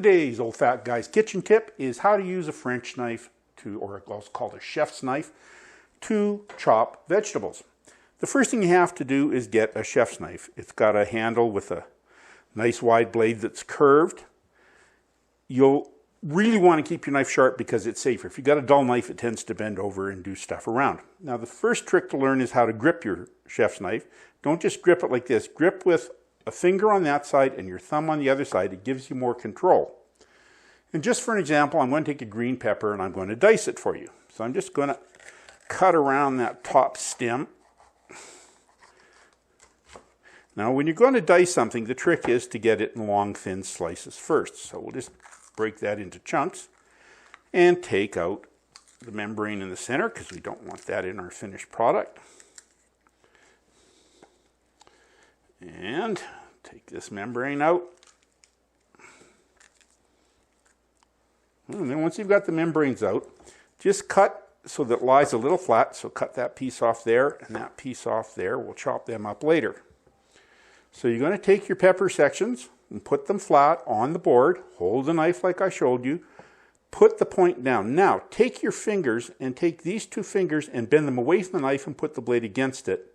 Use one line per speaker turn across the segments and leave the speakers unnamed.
Today's Old Fat Guy's kitchen tip is how to use a French knife or also called a chef's knife, to chop vegetables. The first thing you have to do is get a chef's knife. It's got a handle with a nice wide blade that's curved. You'll really want to keep your knife sharp because it's safer. If you've got a dull knife, it tends to bend over and do stuff around. Now, the first trick to learn is how to grip your chef's knife. Don't just grip it like this. Grip with a finger on that side and your thumb on the other side. It gives you more control. And just for an example, I'm going to take a green pepper and I'm going to dice it for you. So I'm just going to cut around that top stem. Now, when you're going to dice something, the trick is to get it in long, thin slices first. So we'll just break that into chunks and take out the membrane in the center because we don't want that in our finished product. And take this membrane out. And then once you've got the membranes out, just cut so that it lies a little flat. So cut that piece off there and that piece off there. We'll chop them up later. So you're going to take your pepper sections and put them flat on the board. Hold the knife like I showed you. Put the point down. Now take your fingers and take these two fingers and bend them away from the knife and put the blade against it.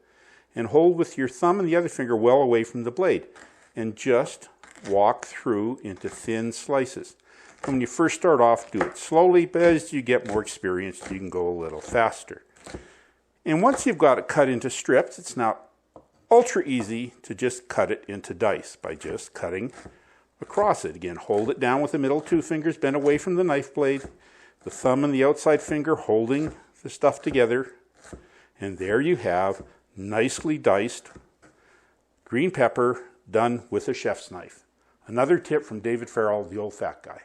And hold with your thumb and the other finger well away from the blade. And just walk through into thin slices. When you first start off, do it slowly, but as you get more experience, you can go a little faster. And once you've got it cut into strips, it's now ultra easy to just cut it into dice by just cutting across it. Again, hold it down with the middle two fingers bent away from the knife blade, the thumb and the outside finger holding the stuff together, and there you have nicely diced green pepper done with a chef's knife. Another tip from David Farrell, the Old Fat Guy.